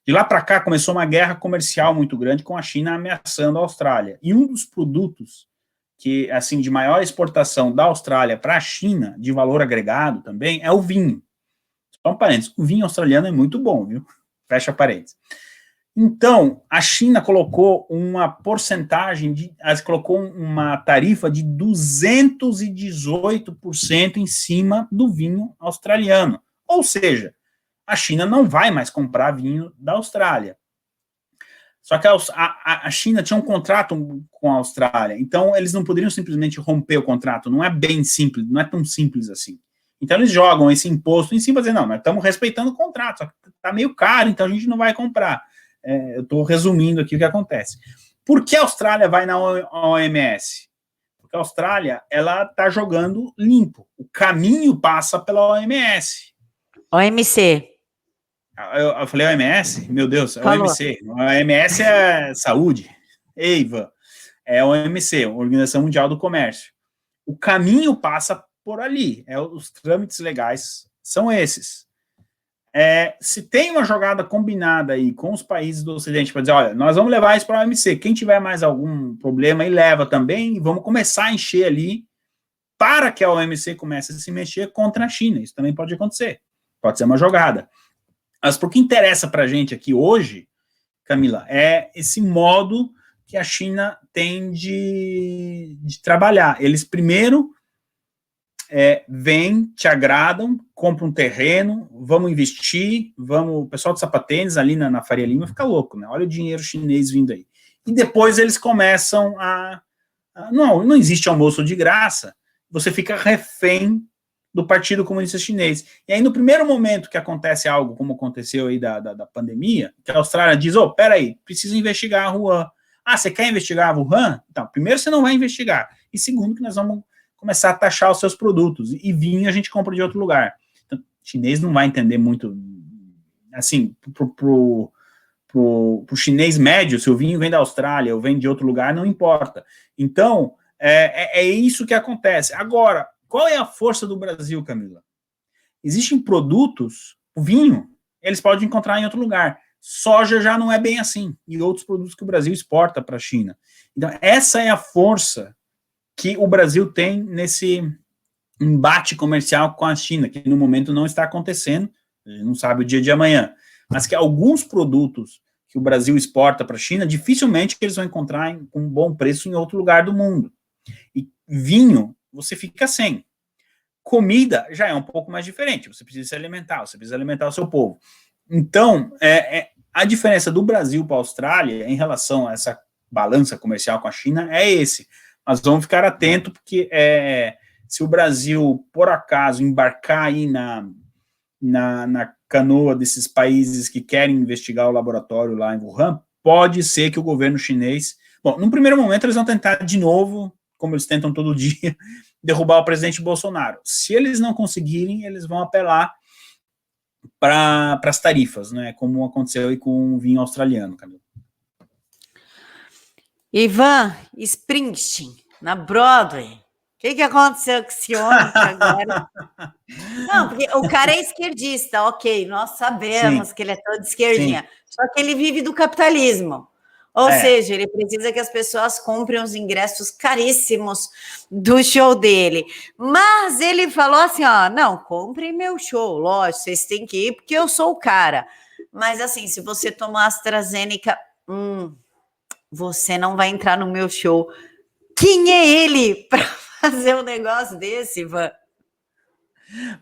De lá para cá começou uma guerra comercial muito grande com a China ameaçando a Austrália. E um dos produtos que, assim, de maior exportação da Austrália para a China, de valor agregado também, é o vinho. Só um parênteses, o vinho australiano é muito bom, viu? Fecha parênteses. Então, a China colocou uma porcentagem, colocou uma tarifa de 218% em cima do vinho australiano. Ou seja, a China não vai mais comprar vinho da Austrália. Só que a China tinha um contrato com a Austrália, então eles não poderiam simplesmente romper o contrato, não é bem simples, não é tão simples assim. Então eles jogam esse imposto em cima e dizem, não, mas estamos respeitando o contrato, só que está meio caro, então a gente não vai comprar. Eu estou resumindo aqui o que acontece. Por que a Austrália vai na OMS? Porque a Austrália, ela está jogando limpo. O caminho passa pela OMS. OMC. Eu falei OMS? Meu Deus, é OMC. A OMS é saúde. EIVA. É a OMC, Organização Mundial do Comércio. O caminho passa por ali. Os trâmites legais são esses. Se tem uma jogada combinada aí com os países do Ocidente para dizer, olha, nós vamos levar isso para a OMC, quem tiver mais algum problema aí leva também, e vamos começar a encher ali para que a OMC comece a se mexer contra a China. Isso também pode acontecer, pode ser uma jogada. Mas por que interessa para a gente aqui hoje, Camila, é esse modo que a China tem de trabalhar. Eles primeiro vêm, te agradam, compram um terreno, vamos investir, o pessoal de sapatênis ali na Faria Lima fica louco, né? Olha o dinheiro chinês vindo aí. E depois eles começam não existe almoço de graça, você fica refém do Partido Comunista Chinês. E aí, no primeiro momento que acontece algo, como aconteceu aí da pandemia, que a Austrália diz, peraí, precisa investigar a Wuhan. Você quer investigar a Wuhan? Então, primeiro você não vai investigar. E segundo, que nós vamos começar a taxar os seus produtos. E vinho a gente compra de outro lugar. Então, o chinês não vai entender muito, assim, pro chinês médio, se o vinho vem da Austrália ou vem de outro lugar, não importa. Então, é isso que acontece. Agora, qual é a força do Brasil, Camila? Existem produtos, o vinho, eles podem encontrar em outro lugar. Soja já não é bem assim, e outros produtos que o Brasil exporta para a China. Então, essa é a força que o Brasil tem nesse embate comercial com a China, que no momento não está acontecendo, a gente não sabe o dia de amanhã, mas que alguns produtos que o Brasil exporta para a China, dificilmente eles vão encontrar com um bom preço em outro lugar do mundo. E vinho, você fica sem. Comida já é um pouco mais diferente, você precisa se alimentar, você precisa alimentar o seu povo. Então, a diferença do Brasil para a Austrália em relação a essa balança comercial com a China é esse. Mas vamos ficar atentos, porque se o Brasil, por acaso, embarcar aí na canoa desses países que querem investigar o laboratório lá em Wuhan, pode ser que o governo chinês... Bom, num primeiro momento eles vão tentar de novo, como eles tentam todo dia, derrubar o presidente Bolsonaro. Se eles não conseguirem, eles vão apelar para as tarifas, né, como aconteceu aí com o vinho australiano, Camila. Ivan Springsteen, na Broadway. O que aconteceu com esse homem agora? Não, porque o cara é esquerdista, ok, nós sabemos Sim. que ele é todo esquerdinha, Sim. só que ele vive do capitalismo. Ou seja, ele precisa que as pessoas comprem os ingressos caríssimos do show dele. Mas ele falou assim, ó, não, comprem meu show, lógico, vocês têm que ir porque eu sou o cara. Mas assim, se você tomar AstraZeneca, você não vai entrar no meu show. Quem é ele para fazer um negócio desse, Ivan?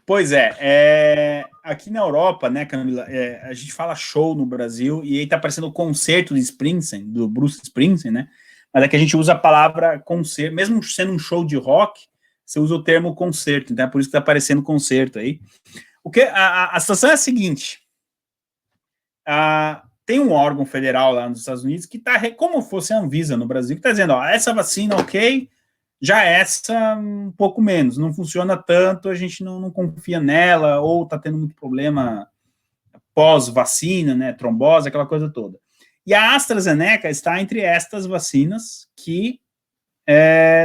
Pois aqui na Europa, né, Camila, a gente fala show no Brasil, e aí tá aparecendo o concerto de Springsteen, do Bruce Springsteen, né, mas é que a gente usa a palavra concerto, mesmo sendo um show de rock, você usa o termo concerto, então é por isso que tá aparecendo concerto aí. A situação é a seguinte, tem um órgão federal lá nos Estados Unidos que tá, como fosse a Anvisa no Brasil, que tá dizendo, ó, essa vacina, ok, já essa um pouco menos, não funciona tanto, a gente não confia nela, ou está tendo muito problema pós-vacina, né, trombose, aquela coisa toda. E a AstraZeneca está entre estas vacinas que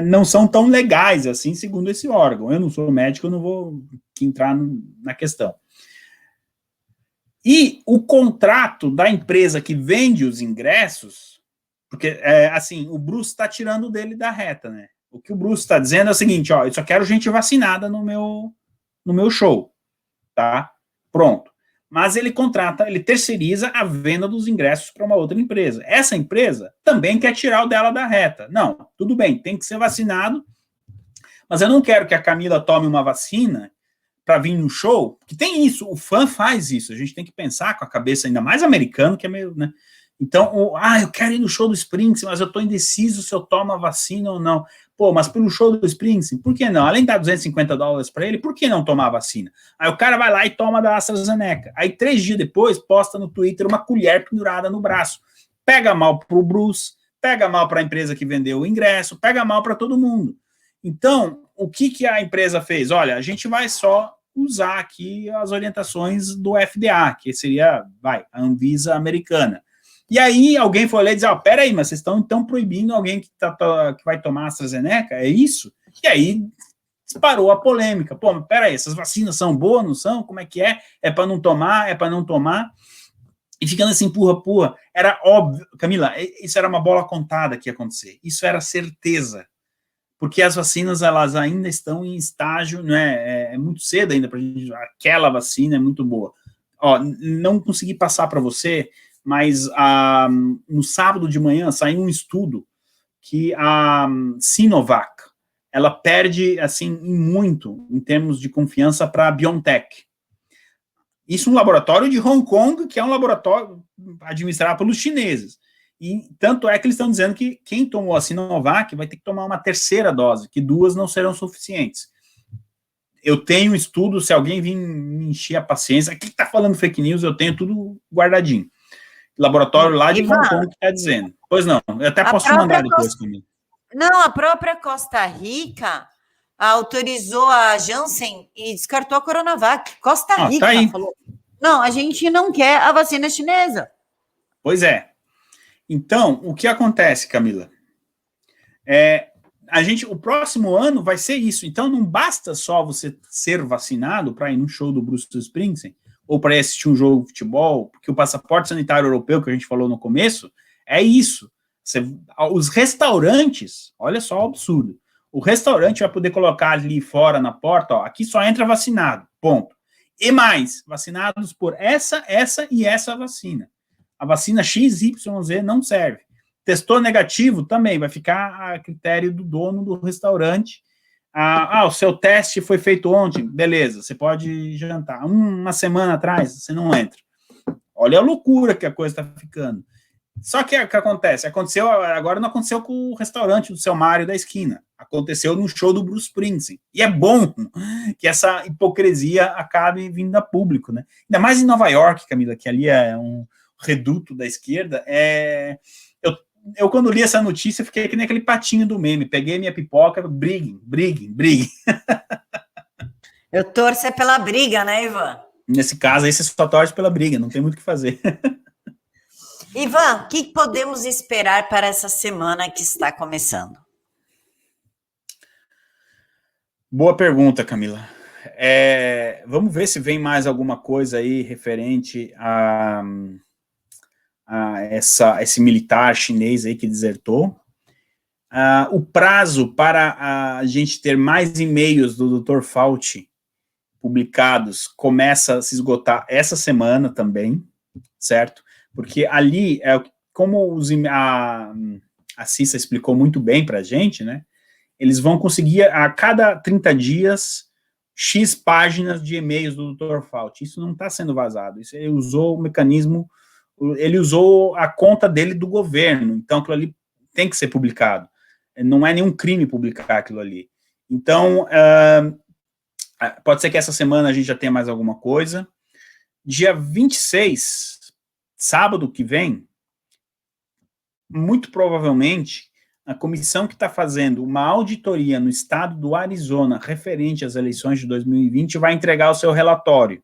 não são tão legais assim, segundo esse órgão. Eu não sou médico, eu não vou entrar na questão. E o contrato da empresa que vende os ingressos, porque, assim, o Bruce está tirando dele da reta, né? O que o Bruce está dizendo é o seguinte, ó, eu só quero gente vacinada no meu show, tá? Pronto. Mas ele terceiriza a venda dos ingressos para uma outra empresa. Essa empresa também quer tirar o dela da reta. Não, tudo bem, tem que ser vacinado, mas eu não quero que a Camila tome uma vacina para vir no show, que tem isso, o fã faz isso, a gente tem que pensar com a cabeça ainda mais americano, que é meio, né? Então, eu quero ir no show do Springsteen, mas eu estou indeciso se eu tomo a vacina ou não. Pô, mas pelo show do Springsteen, por que não? Além de dar $250 para ele, por que não tomar a vacina? Aí o cara vai lá e toma da AstraZeneca. Aí 3 dias depois, posta no Twitter uma colher pendurada no braço. Pega mal pro Bruce, pega mal para a empresa que vendeu o ingresso, pega mal para todo mundo. Então, o que a empresa fez? Olha, a gente vai só usar aqui as orientações do FDA, que seria, a Anvisa americana. E aí alguém foi lá e disse, peraí, mas vocês estão então proibindo alguém que vai tomar AstraZeneca? É isso? E aí disparou a polêmica. Pô, mas peraí, essas vacinas são boas, não são? Como é que é? É para não tomar? É para não tomar? E ficando assim, empurra. Era óbvio, Camila, isso era uma bola contada que ia acontecer. Isso era certeza. Porque as vacinas, elas ainda estão em estágio, né? É muito cedo ainda para a gente... Aquela vacina é muito boa. Ó, não consegui passar para você... mas no sábado de manhã saiu um estudo que a Sinovac, ela perde, assim, muito em termos de confiança para a BioNTech. Isso é um laboratório de Hong Kong, que é um laboratório administrado pelos chineses. E tanto é que eles estão dizendo que quem tomou a Sinovac vai ter que tomar uma terceira dose, que 2 não serão suficientes. Eu tenho estudo, se alguém vir me encher a paciência, aqui que está falando fake news, eu tenho tudo guardadinho. Laboratório lá de Hong Kong que está dizendo. Pois não, eu até posso te mandar depois comigo. Não, a própria Costa Rica autorizou a Janssen e descartou a Coronavac. Costa Rica falou, não, a gente não quer a vacina chinesa. Pois é. Então, o que acontece, Camila? o próximo ano vai ser isso. Então não basta só você ser vacinado para ir no show do Bruce Springsteen ou para assistir um jogo de futebol, porque o passaporte sanitário europeu que a gente falou no começo é isso. Os restaurantes, olha só o absurdo. O restaurante vai poder colocar ali fora na porta, ó, aqui só entra vacinado, ponto. E mais, vacinados por essa e essa vacina. A vacina XYZ não serve. Testou negativo também, vai ficar a critério do dono do restaurante. O seu teste foi feito ontem, beleza, você pode jantar. Uma semana atrás, você não entra. Olha a loucura que a coisa está ficando. Só que o que acontece? Agora não aconteceu com o restaurante do seu Mário da esquina. Aconteceu no show do Bruce Springsteen. E é bom que essa hipocrisia acabe vindo a público, né? Ainda mais em Nova York, Camila, que ali é um reduto da esquerda. Eu quando li essa notícia, fiquei que nem aquele patinho do meme. Peguei minha pipoca, briguem. Eu torço pela briga, né, Ivan? Nesse caso, aí você só torce pela briga, não tem muito o que fazer. Ivan, o que podemos esperar para essa semana que está começando? Boa pergunta, Camila. Vamos ver se vem mais alguma coisa aí referente a esse militar chinês aí que desertou. O prazo para a gente ter mais e-mails do Dr. Fauci publicados começa a se esgotar essa semana também, certo? Porque ali, como a Cissa explicou muito bem para a gente, né? Eles vão conseguir, a cada 30 dias, X páginas de e-mails do Dr. Fauci. Isso não está sendo vazado. Ele usou o mecanismo, ele usou a conta dele do governo. Então, aquilo ali tem que ser publicado. Não é nenhum crime publicar aquilo ali. Então, pode ser que essa semana a gente já tenha mais alguma coisa. Dia 26, sábado que vem, muito provavelmente, a comissão que está fazendo uma auditoria no estado do Arizona referente às eleições de 2020 vai entregar o seu relatório.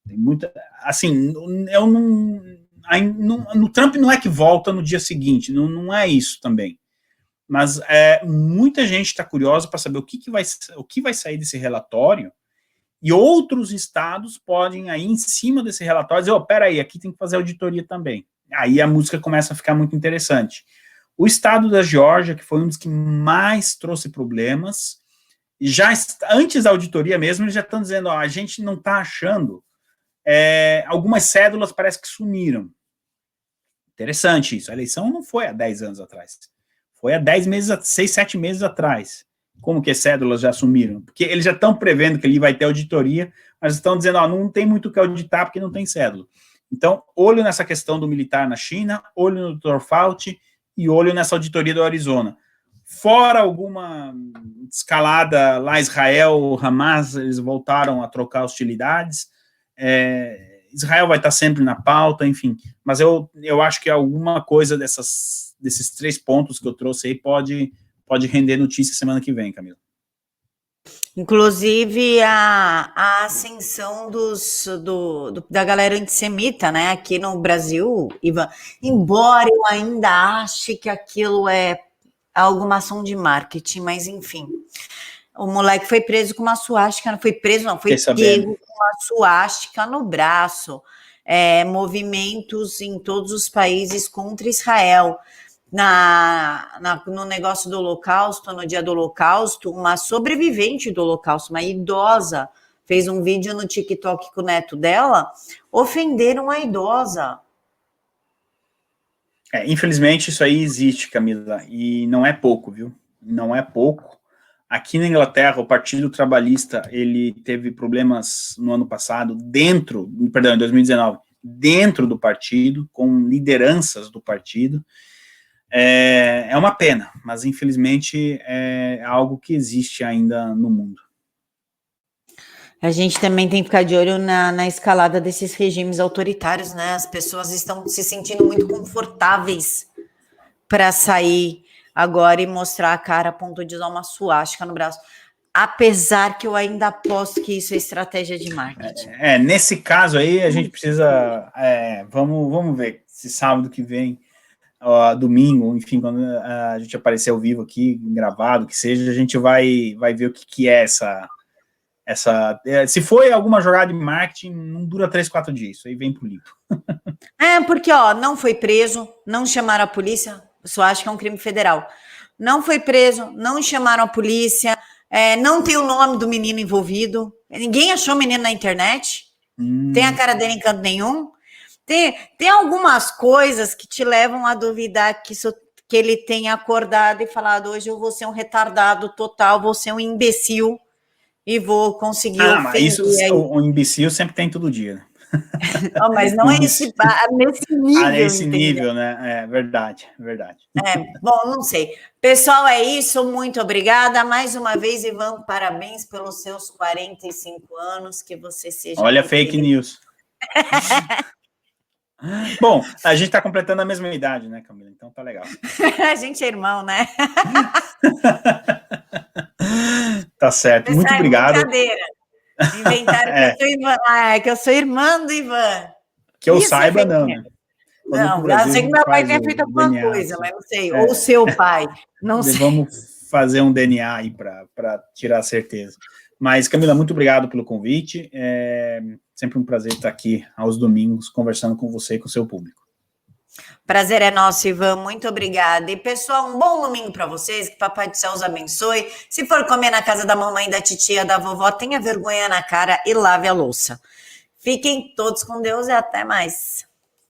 Tem muita, assim, no Trump não é que volta no dia seguinte, não é isso também. Mas muita gente está curiosa para saber o que vai sair desse relatório, e outros estados podem aí em cima desse relatório dizer, peraí, aqui tem que fazer auditoria também. Aí a música começa a ficar muito interessante. O estado da Geórgia, que foi um dos que mais trouxe problemas, antes da auditoria mesmo, eles já estão dizendo, a gente não está achando, algumas cédulas parece que sumiram. Interessante isso, a eleição não foi há 10 anos atrás, foi há 6, 7 meses atrás. Como que as cédulas já sumiram? Porque eles já estão prevendo que ali vai ter auditoria, mas estão dizendo, não tem muito o que auditar porque não tem cédula. Então, olho nessa questão do militar na China, olho no Dr. Fauci, e olho nessa auditoria do Arizona. Fora alguma escalada lá, Israel, Hamas, eles voltaram a trocar hostilidades. Israel vai estar sempre na pauta, enfim. Mas eu acho que alguma coisa desses 3 pontos que eu trouxe aí pode render notícia semana que vem, Camila. Inclusive a ascensão da galera antissemita, né, aqui no Brasil, Ivan, embora eu ainda ache que aquilo é alguma ação de marketing, mas enfim, o moleque foi preso com uma suástica, foi pego com uma suástica no braço, movimentos em todos os países contra Israel. No negócio do Holocausto, no dia do Holocausto, uma sobrevivente do Holocausto, uma idosa, fez um vídeo no TikTok com o neto dela, ofenderam a idosa. Infelizmente, isso aí existe, Camila, e não é pouco, viu? Não é pouco. Aqui na Inglaterra, o Partido Trabalhista, ele teve problemas no ano passado, em 2019, dentro do partido, com lideranças do partido. É uma pena, mas infelizmente é algo que existe ainda no mundo. A gente também tem que ficar de olho na escalada desses regimes autoritários, né? As pessoas estão se sentindo muito confortáveis para sair agora e mostrar a cara a ponto de usar uma suástica no braço. Apesar que eu ainda aposto que isso é estratégia de marketing. Nesse caso aí, a gente precisa... vamos ver se sábado que vem domingo, enfim, quando a gente aparecer ao vivo aqui, gravado, que seja, a gente vai ver o que é essa se foi alguma jogada de marketing, não dura 3, 4 dias, isso aí vem pro limpo. Porque, não foi preso, não chamaram a polícia, eu só acho que é um crime federal. Não foi preso, não chamaram a polícia, não tem o nome do menino envolvido, ninguém achou o menino na internet, tem a cara dele em canto nenhum. Tem algumas coisas que te levam a duvidar que ele tenha acordado e falado, hoje eu vou ser um retardado total, vou ser um imbecil e vou conseguir ofender. Mas isso o imbecil sempre tem todo dia, né? Mas não é nesse nível. Nesse nível, né? É verdade. Bom, não sei. Pessoal, é isso. Muito obrigada. Mais uma vez, Ivan, parabéns pelos seus 45 anos. Que você seja. Olha, fake news. Bom, a gente está completando a mesma idade, né, Camila? Então tá legal. A gente é irmão, né? Tá certo. Muito obrigado. Brincadeira. Inventaram que eu sou irmã do Ivan. Que eu saiba, não, né? Não, eu sei que meu pai tenha feito alguma coisa, mas não sei. Ou seu pai, não sei. Vamos fazer um DNA aí para tirar a certeza. Mas, Camila, muito obrigado pelo convite. É sempre um prazer estar aqui aos domingos conversando com você e com o seu público. Prazer é nosso, Ivan. Muito obrigada. E, pessoal, um bom domingo para vocês. Que Papai do Céu os abençoe. Se for comer na casa da mamãe, da titia, da vovó, tenha vergonha na cara e lave a louça. Fiquem todos com Deus e até mais.